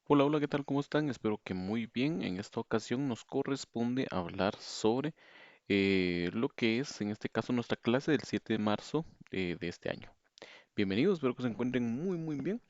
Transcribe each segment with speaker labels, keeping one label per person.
Speaker 1: Hola, hola, ¿qué tal? ¿Cómo están? Espero que muy bien. En esta ocasión nos corresponde hablar sobre lo que es, en este caso, nuestra clase del 7 de marzo de este año. Bienvenidos, espero que se encuentren muy, muy bien.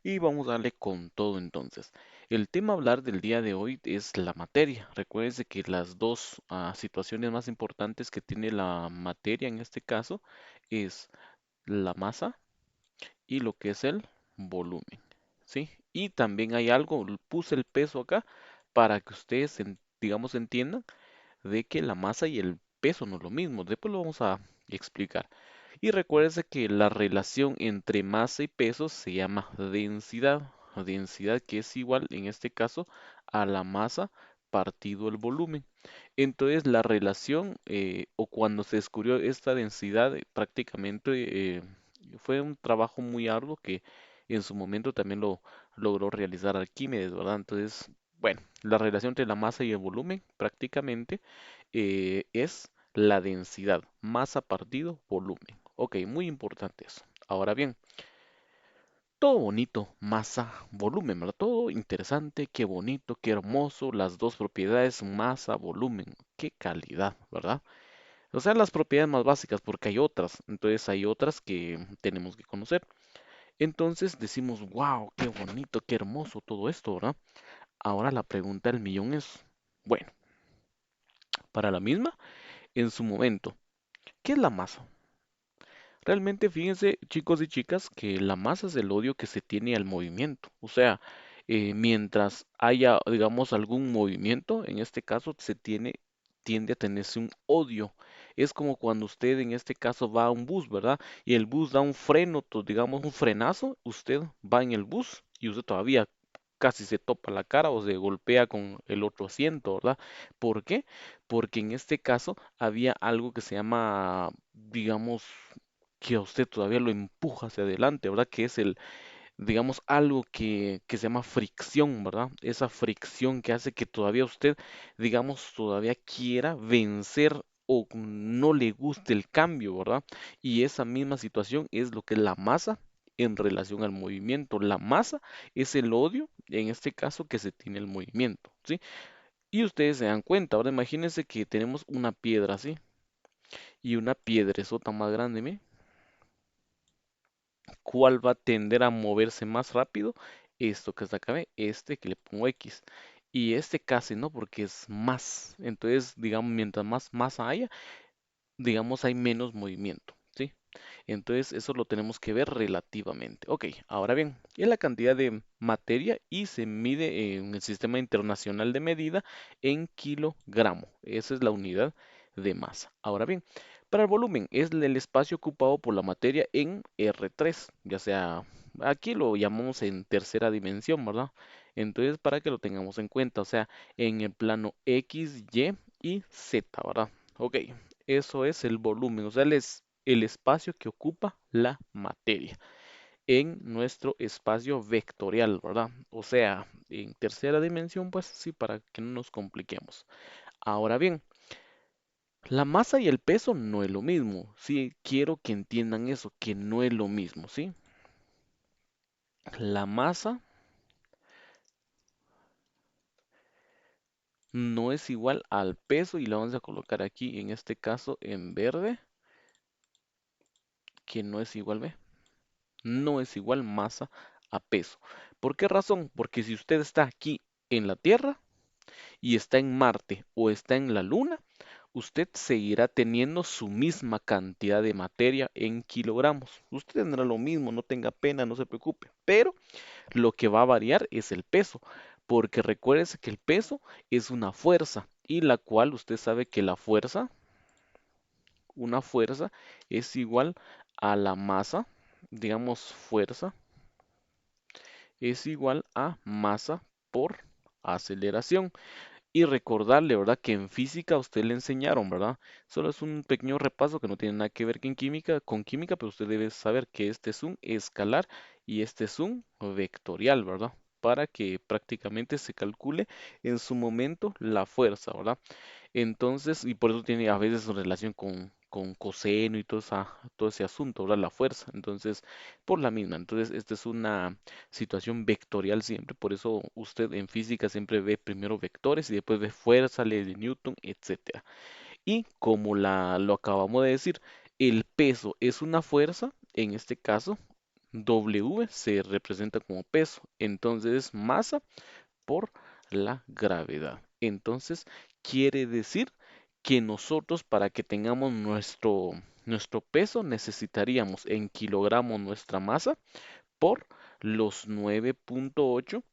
Speaker 1: Y vamos a darle con todo entonces. El tema a hablar del día de hoy es la materia. Recuérdense que las dos situaciones más importantes que tiene la materia en este caso es la masa y lo que es el volumen, ¿sí? Y también hay algo, puse el peso acá para que ustedes, digamos, entiendan de que la masa y el peso no es lo mismo. Después lo vamos a explicar. Y recuérdense que la relación entre masa y peso se llama densidad. Densidad que es igual, en este caso, a la masa partido el volumen. Entonces, la relación, o cuando se descubrió esta densidad, prácticamente fue un trabajo muy arduo que en su momento también lo logró realizar Arquímedes, ¿verdad? Entonces, bueno, la relación entre la masa y el volumen prácticamente es la densidad, masa partido volumen. Ok, muy importante eso. Ahora bien, todo bonito, masa, volumen, ¿verdad? Todo interesante, qué bonito, qué hermoso, las dos propiedades, masa, volumen, qué calidad, ¿verdad? O sea, las propiedades más básicas, porque hay otras, entonces hay otras que tenemos que conocer. Entonces decimos, wow, qué bonito, qué hermoso todo esto, ¿verdad? Ahora la pregunta del millón es, bueno, para la misma, en su momento, ¿qué es la masa? Realmente fíjense, chicos y chicas, que la masa es el odio que se tiene al movimiento. O sea, mientras haya, digamos, algún movimiento, en este caso tiende a tenerse un odio. Es como cuando usted en este caso va a un bus, ¿verdad? Y el bus da un freno, digamos un frenazo, usted va en el bus y usted todavía casi se topa la cara o se golpea con el otro asiento, ¿verdad? ¿Por qué? Porque en este caso había algo que se llama, digamos, que a usted todavía lo empuja hacia adelante, ¿verdad? Que es digamos, algo que se llama fricción, ¿verdad? Esa fricción que hace que todavía usted, digamos, todavía quiera vencer o no le guste el cambio, ¿verdad? Y esa misma situación es lo que es la masa en relación al movimiento. La masa es el odio, en este caso, que se tiene el movimiento, ¿sí? Y ustedes se dan cuenta, ahora imagínense que tenemos una piedra así y una piedresota más grande, ¿me? ¿Cuál va a tender a moverse más rápido? Esto que está acá, ¿ve? Este que le pongo X. Y este casi, ¿no? Porque es más. Entonces, digamos, mientras más masa haya, digamos, hay menos movimiento, ¿sí? Entonces, eso lo tenemos que ver relativamente. Ok, ahora bien, es la cantidad de materia y se mide en el Sistema Internacional de Medida en kilogramo. Esa es la unidad de masa. Ahora bien, para el volumen es el espacio ocupado por la materia en R3, ya sea, aquí lo llamamos en tercera dimensión, ¿verdad? Entonces, para que lo tengamos en cuenta, o sea, en el plano X, Y y Z, ¿verdad? Ok, eso es el volumen, o sea, el espacio que ocupa la materia en nuestro espacio vectorial, ¿verdad? O sea, en tercera dimensión, pues sí, para que no nos compliquemos. Ahora bien, la masa y el peso no es lo mismo. Sí, quiero que entiendan eso, que no es lo mismo, ¿sí? La masa no es igual al peso y la vamos a colocar aquí, en este caso, en verde, que no es igual, ¿ve? No es igual masa a peso. ¿Por qué razón? Porque si usted está aquí en la Tierra y está en Marte o está en la Luna, usted seguirá teniendo su misma cantidad de materia en kilogramos. Usted tendrá lo mismo, no tenga pena, no se preocupe. Pero lo que va a variar es el peso, porque recuérdese que el peso es una fuerza y la cual usted sabe que una fuerza es igual a la masa, digamos fuerza es igual a masa por aceleración. Y recordarle, ¿verdad? Que en física a usted le enseñaron, ¿verdad? Solo es un pequeño repaso que no tiene nada que ver con química, pero usted debe saber que este es un escalar y este es un vectorial, ¿verdad? Para que prácticamente se calcule en su momento la fuerza, ¿verdad? Entonces, y por eso tiene a veces relación con coseno y todo ese asunto, ¿verdad? La fuerza. Entonces, por la misma. Entonces, esta es una situación vectorial siempre. Por eso usted en física siempre ve primero vectores y después ve fuerza, ley de Newton, etcétera. Y como lo acabamos de decir, el peso es una fuerza, en este caso, W se representa como peso. Entonces, masa por la gravedad. Entonces, quiere decir que nosotros para que tengamos nuestro peso necesitaríamos en kilogramos nuestra masa por los 9.8,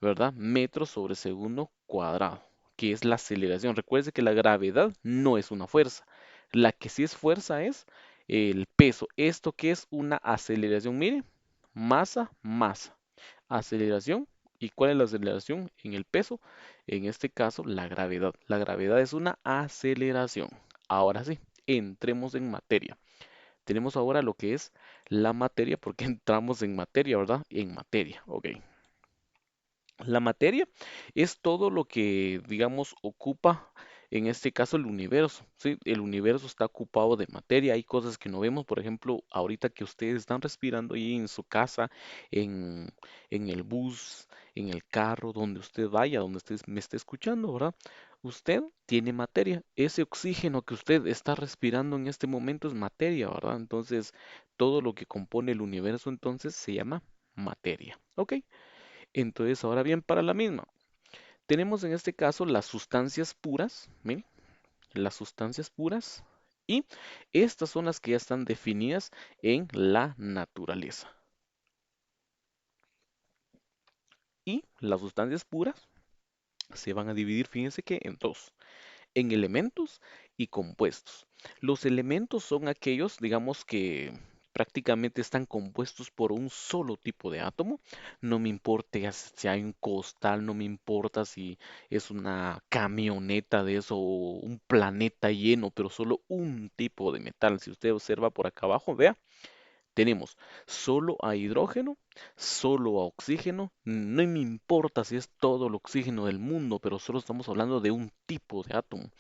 Speaker 1: ¿verdad? Metros sobre segundo cuadrado, que es la aceleración. Recuerde que la gravedad no es una fuerza. La que sí es fuerza es el peso. Esto que es una aceleración, mire, masa. Aceleración. ¿Y cuál es la aceleración en el peso? En este caso, la gravedad. La gravedad es una aceleración. Ahora sí, entremos en materia. Tenemos ahora lo que es la materia, porque entramos en materia, ¿verdad? En materia, ok. La materia es todo lo que, digamos, ocupa, en este caso, el universo, ¿sí? El universo está ocupado de materia. Hay cosas que no vemos, por ejemplo, ahorita que ustedes están respirando ahí en su casa, en, en el bus, en el carro, donde usted vaya, donde usted me esté escuchando, ¿verdad? Usted tiene materia. Ese oxígeno que usted está respirando en este momento es materia, ¿verdad? Entonces, todo lo que compone el universo entonces se llama materia, ¿ok? Entonces, ahora bien, para la misma, tenemos en este caso las sustancias puras, miren, las sustancias puras, y estas son las que ya están definidas en la naturaleza. Y las sustancias puras se van a dividir, fíjense que en dos, en elementos y compuestos. Los elementos son aquellos, digamos, que prácticamente están compuestos por un solo tipo de átomo. No me importa si hay un costal, no me importa si es una camioneta de eso o un planeta lleno, pero solo un tipo de metal. Si usted observa por acá abajo, vea, tenemos solo a hidrógeno, solo a oxígeno. No me importa si es todo el oxígeno del mundo, pero solo estamos hablando de un tipo de átomo.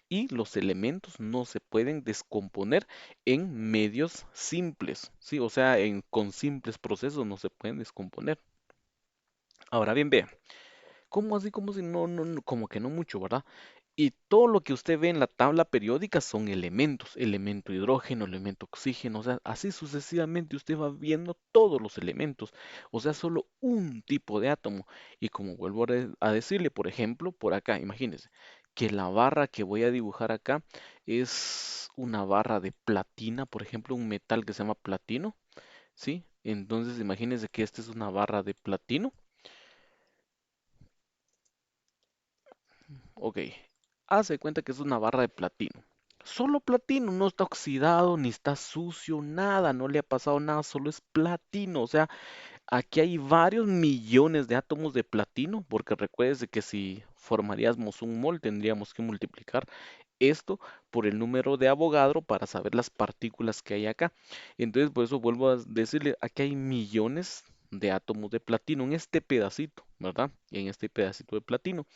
Speaker 1: Y los elementos no se pueden descomponer en medios simples, ¿sí? O sea, con simples procesos no se pueden descomponer. Ahora bien, vea, ¿cómo así? Como si como que no mucho, ¿verdad? Y todo lo que usted ve en la tabla periódica son elementos, elemento hidrógeno, elemento oxígeno, o sea, así sucesivamente usted va viendo todos los elementos, o sea, solo un tipo de átomo. Y como vuelvo a decirle, por ejemplo, por acá, imagínense que la barra que voy a dibujar acá es una barra de platina, por ejemplo, un metal que se llama platino, ¿sí? Entonces, imagínense que esta es una barra de platino. Ok, hace cuenta que es una barra de platino. Solo platino, no está oxidado, ni está sucio, nada, no le ha pasado nada, solo es platino. O sea, aquí hay varios millones de átomos de platino, porque recuérdese que si formaríamos un mol, tendríamos que multiplicar esto por el número de Avogadro para saber las partículas que hay acá. Entonces, por eso vuelvo a decirle, aquí hay millones de átomos de platino en este pedacito, ¿verdad? En este pedacito de platino,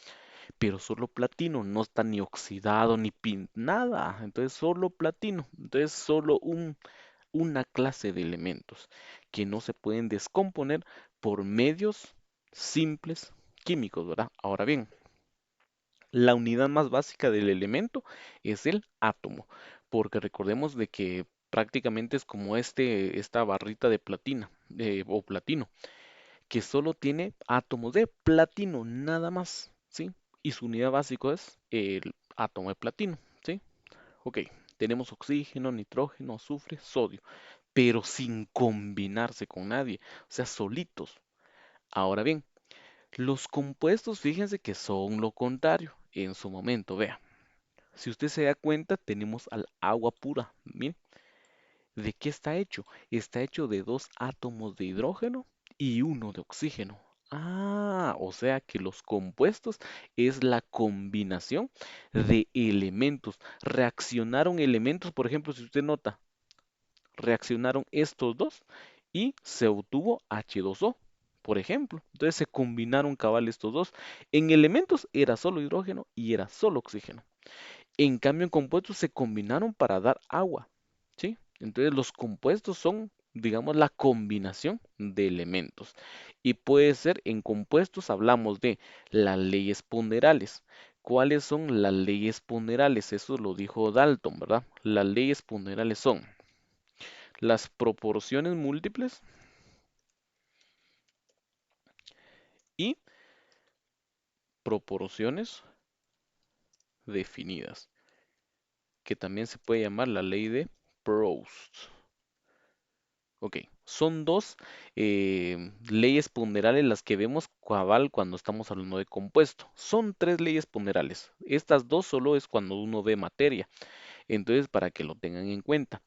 Speaker 1: pero solo platino, no está ni oxidado ni nada, entonces solo platino, entonces solo una clase de elementos que no se pueden descomponer por medios simples químicos, ¿verdad? Ahora bien, la unidad más básica del elemento es el átomo, porque recordemos de que prácticamente es como esta barrita de platina o platino que solo tiene átomos de platino, nada más, ¿sí? Y su unidad básica es el átomo de platino, ¿sí? Ok, tenemos oxígeno, nitrógeno, azufre, sodio, pero sin combinarse con nadie, o sea, solitos. Ahora bien, los compuestos, fíjense que son lo contrario en su momento, vea. Si usted se da cuenta, tenemos al agua pura, miren. ¿De qué está hecho? Está hecho de dos átomos de hidrógeno y uno de oxígeno. Ah, o sea que los compuestos es la combinación de elementos. Reaccionaron elementos, por ejemplo, si usted nota, reaccionaron estos dos y se obtuvo H2O, por ejemplo. Entonces se combinaron cabal estos dos. En elementos era solo hidrógeno y era solo oxígeno. En cambio, en compuestos se combinaron para dar agua, ¿sí? Entonces los compuestos son, digamos, la combinación de elementos. Y puede ser, en compuestos hablamos de las leyes ponderales. ¿Cuáles son las leyes ponderales? Eso lo dijo Dalton, ¿verdad? Las leyes ponderales son las proporciones múltiples y proporciones definidas, que también se puede llamar la ley de Proust. Ok, son dos leyes ponderales las que vemos cabal cuando estamos hablando de compuesto. Son tres leyes ponderales. Estas dos solo es cuando uno ve materia. Entonces, para que lo tengan en cuenta.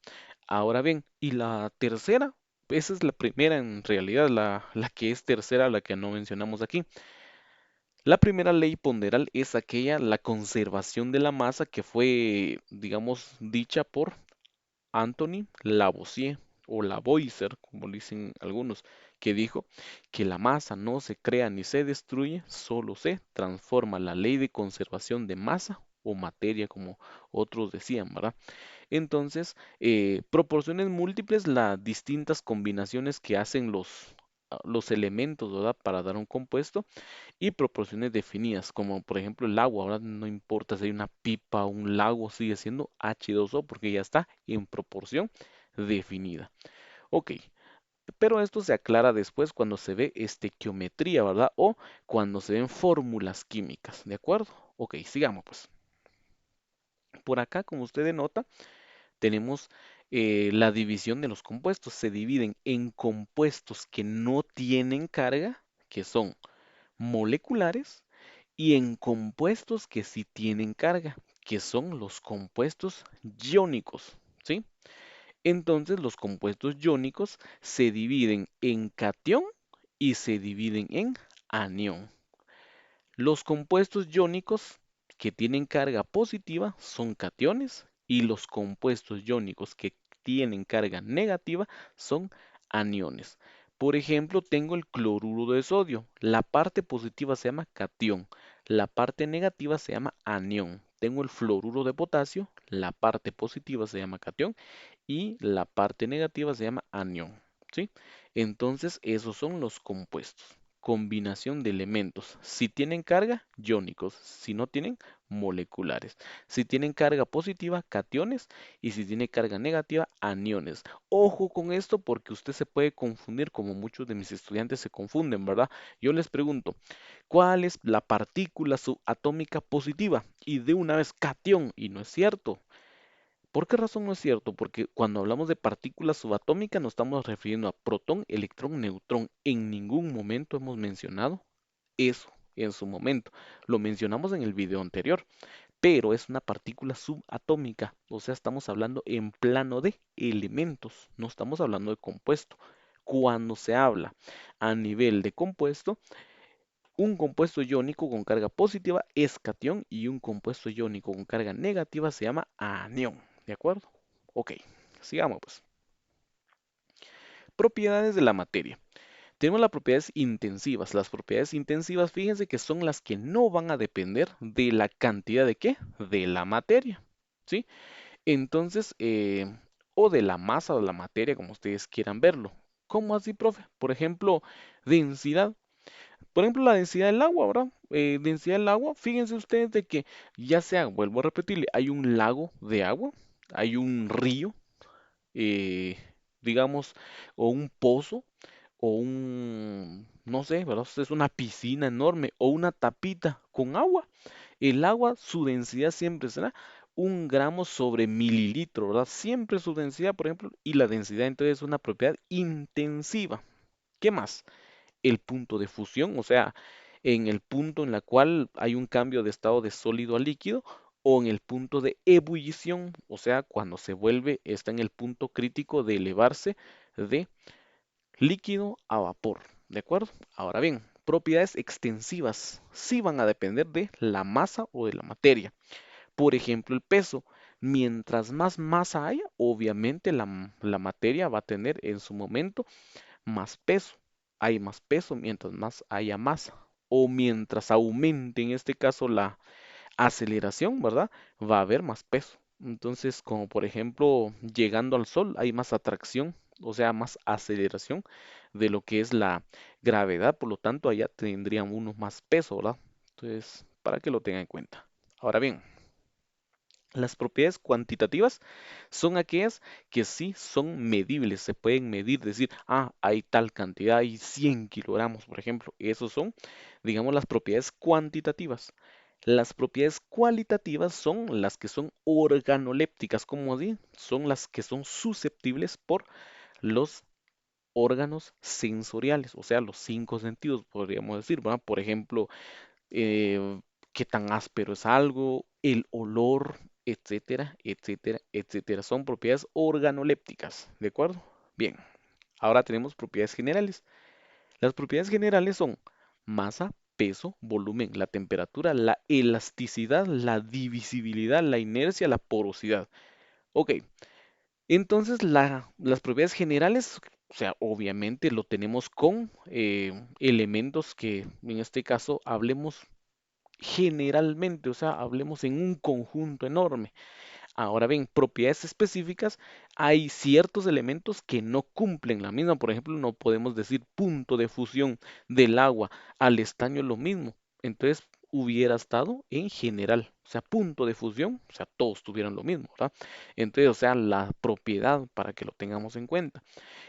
Speaker 1: Ahora bien, y la tercera, esa es la primera en realidad, la que es tercera, la que no mencionamos aquí. La primera ley ponderal es aquella, la conservación de la masa que fue, digamos, dicha por Anthony Lavoisier o Lavoisier, como le dicen algunos, que dijo que la masa no se crea ni se destruye, solo se transforma. La ley de conservación de masa o materia, como otros decían, ¿verdad? Entonces, proporciones múltiples, las distintas combinaciones que hacen los elementos, ¿verdad? Para dar un compuesto y proporciones definidas, como por ejemplo el agua. Ahora no importa si hay una pipa o un lago, sigue siendo H2O porque ya está en proporción definida. Ok, pero esto se aclara después cuando se ve estequiometría, ¿verdad? O cuando se ven fórmulas químicas, ¿de acuerdo? Ok, sigamos pues. Por acá, como usted nota, tenemos la división de los compuestos. Se dividen en compuestos que no tienen carga, que son moleculares, y en compuestos que sí tienen carga, que son los compuestos iónicos, ¿sí? Entonces los compuestos iónicos se dividen en catión y se dividen en anión. Los compuestos iónicos que tienen carga positiva son cationes y los compuestos iónicos que tienen carga negativa son aniones. Por ejemplo, tengo el cloruro de sodio. La parte positiva se llama catión, la parte negativa se llama anión. Tengo el fluoruro de potasio, la parte positiva se llama catión y la parte negativa se llama anión, ¿sí? Entonces, esos son los compuestos. Combinación de elementos. Si tienen carga, iónicos. Si no tienen, moleculares. Si tienen carga positiva, cationes. Y si tiene carga negativa, aniones. Ojo con esto porque usted se puede confundir como muchos de mis estudiantes se confunden, ¿verdad? Yo les pregunto, ¿cuál es la partícula subatómica positiva? Y de una vez, catión. Y no es cierto. ¿Por qué razón no es cierto? Porque cuando hablamos de partículas subatómicas nos estamos refiriendo a protón, electrón, neutrón. En ningún momento hemos mencionado eso en su momento. Lo mencionamos en el video anterior, pero es una partícula subatómica. O sea, estamos hablando en plano de elementos, no estamos hablando de compuesto. Cuando se habla a nivel de compuesto, un compuesto iónico con carga positiva es catión y un compuesto iónico con carga negativa se llama anión. ¿De acuerdo? Ok, sigamos pues. Propiedades de la materia. Tenemos las propiedades intensivas. Las propiedades intensivas, fíjense que son las que no van a depender de la cantidad de qué? De la materia. ¿Sí? Entonces, o de la masa o de la materia, como ustedes quieran verlo. ¿Cómo así, profe? Por ejemplo, densidad. Por ejemplo, la densidad del agua, ¿verdad? Densidad del agua, fíjense ustedes de que ya sea, vuelvo a repetirle, hay un lago de agua, hay un río, eh, digamos, o un pozo, o no sé, ¿verdad? Es una piscina enorme, o una tapita con agua. El agua, su densidad siempre será 1 gramo sobre mililitro, ¿verdad? Siempre su densidad, por ejemplo, y la densidad entonces es una propiedad intensiva. ¿Qué más? El punto de fusión, o sea, en el punto en la cual hay un cambio de estado de sólido a líquido, o en el punto de ebullición, o sea, cuando se vuelve, está en el punto crítico de elevarse de líquido a vapor, ¿de acuerdo? Ahora bien, propiedades extensivas sí van a depender de la masa o de la materia. Por ejemplo, el peso. Mientras más masa haya, obviamente la materia va a tener en su momento más peso. Hay más peso mientras más haya masa. O mientras aumente, en este caso, la aceleración, ¿verdad? Va a haber más peso. Entonces, como por ejemplo, llegando al Sol hay más atracción, o sea, más aceleración de lo que es la gravedad, por lo tanto, allá tendrían uno más peso, ¿verdad? Entonces, para que lo tengan en cuenta. Ahora bien, las propiedades cuantitativas son aquellas que sí son medibles, se pueden medir, decir, hay tal cantidad, hay 100 kilogramos, por ejemplo. Esos son, digamos, las propiedades cuantitativas. Las propiedades cualitativas son las que son organolépticas, como di, son las que son susceptibles por los órganos sensoriales, o sea, los cinco sentidos, podríamos decir, ¿verdad? Por ejemplo, qué tan áspero es algo, el olor, etcétera, etcétera, etcétera. Son propiedades organolépticas, ¿de acuerdo? Bien, ahora tenemos propiedades generales. Las propiedades generales son masa, peso, volumen, la temperatura, la elasticidad, la divisibilidad, la inercia, la porosidad. Ok, entonces las propiedades generales, o sea, obviamente lo tenemos con elementos que en este caso hablemos generalmente, o sea, hablemos en un conjunto enorme. Ahora bien, propiedades específicas, hay ciertos elementos que no cumplen la misma. Por ejemplo, no podemos decir punto de fusión del agua al estaño es lo mismo. Entonces, hubiera estado en general. O sea, punto de fusión, o sea, todos tuvieran lo mismo, ¿verdad? Entonces, o sea, la propiedad para que lo tengamos en cuenta.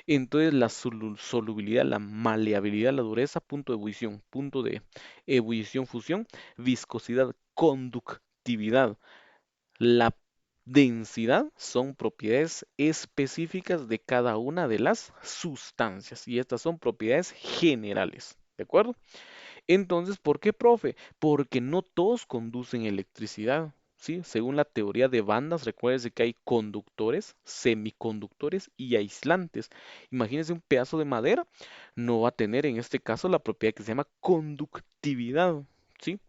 Speaker 1: Entonces la solubilidad, la maleabilidad, la dureza, punto de ebullición, punto de ebullición, fusión, viscosidad, conductividad, la densidad son propiedades específicas de cada una de las sustancias y estas son propiedades generales, ¿de acuerdo? Entonces, ¿por qué, profe? Porque no todos conducen electricidad, ¿sí? Según la teoría de bandas, recuérdese que hay conductores, semiconductores y aislantes. Imagínense un pedazo de madera, no va a tener en este caso la propiedad que se llama conductividad, ¿sí?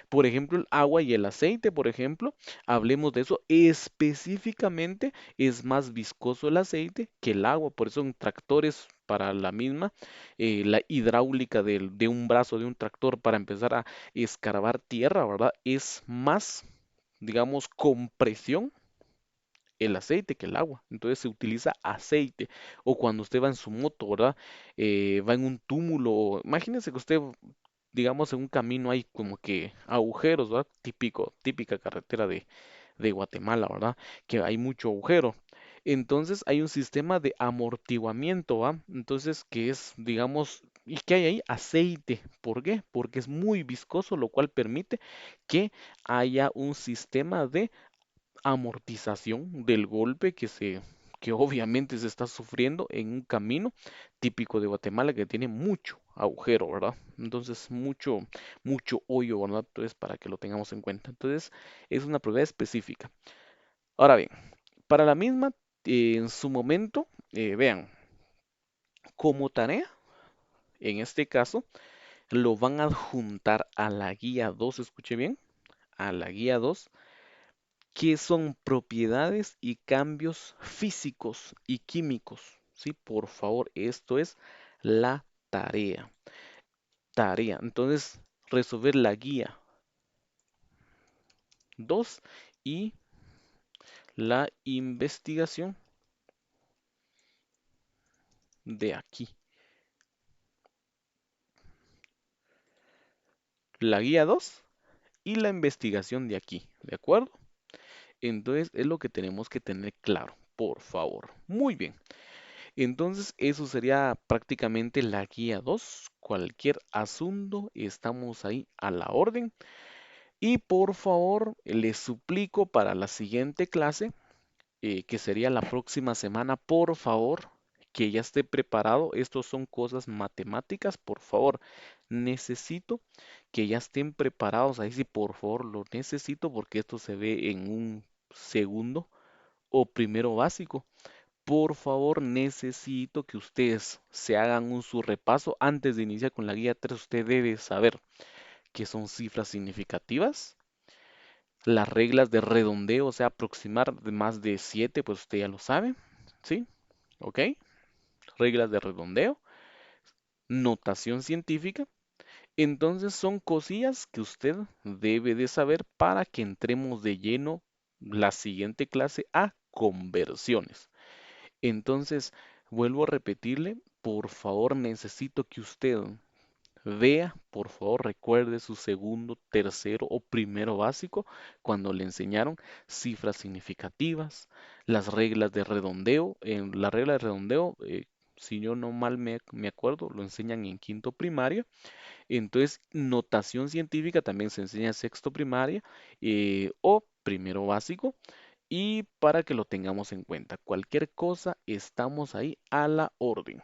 Speaker 1: Por ejemplo, el agua y el aceite, por ejemplo, hablemos de eso específicamente, es más viscoso el aceite que el agua, por eso en tractores para la misma, la hidráulica de un brazo de un tractor para empezar a escarbar tierra, ¿verdad? Es más, digamos, compresión el aceite que el agua. Entonces se utiliza aceite. O cuando usted va en su moto, ¿verdad? Va en un túmulo. Imagínese que usted, digamos, en un camino hay como que agujeros, ¿verdad? Típica carretera de Guatemala, ¿verdad? Que hay mucho agujero. Entonces hay un sistema de amortiguamiento, ¿va? Entonces, que es, digamos, ¿y qué hay ahí? Aceite. ¿Por qué? Porque es muy viscoso, lo cual permite que haya un sistema de amortización del golpe que obviamente se está sufriendo en un camino típico de Guatemala que tiene mucho agujero, ¿verdad? Entonces, mucho hoyo, ¿verdad? Entonces, para que lo tengamos en cuenta. Entonces, es una propiedad específica. Ahora bien, para la misma, en su momento, vean, como tarea, en este caso, lo van a adjuntar a la guía 2, escuche bien, a la guía 2. ¿Qué son propiedades y cambios físicos y químicos? Sí, por favor, esto es la tarea. Tarea. Entonces, resolver la guía 2 y la investigación de aquí. La guía 2 y la investigación de aquí. ¿De acuerdo? Entonces, es lo que tenemos que tener claro. Por favor. Muy bien. Entonces, eso sería prácticamente la guía 2. Cualquier asunto, estamos ahí a la orden. Y por favor, les suplico para la siguiente clase, que sería la próxima semana, por favor, que ya esté preparado. Estos son cosas matemáticas, por favor. Necesito que ya estén preparados. Ahí sí, por favor, lo necesito porque esto se ve en un segundo o primero básico. Por favor, necesito que ustedes se hagan un su repaso antes de iniciar con la guía 3. Usted debe saber qué son cifras significativas, las reglas de redondeo, o sea, aproximar de más de 7, pues usted ya lo sabe, ¿sí? ¿Ok? Reglas de redondeo, notación científica, Entonces son cosillas que usted debe de saber para que entremos de lleno la siguiente clase a conversiones. Entonces, vuelvo a repetirle, por favor necesito que usted vea, por favor, recuerde su segundo, tercero o primero básico cuando le enseñaron cifras significativas, las reglas de redondeo. En la regla de redondeo, si yo no mal me acuerdo, lo enseñan en quinto primaria. Entonces, notación científica también se enseña en sexto primaria o primero básico. Y para que lo tengamos en cuenta, cualquier cosa, estamos ahí a la orden.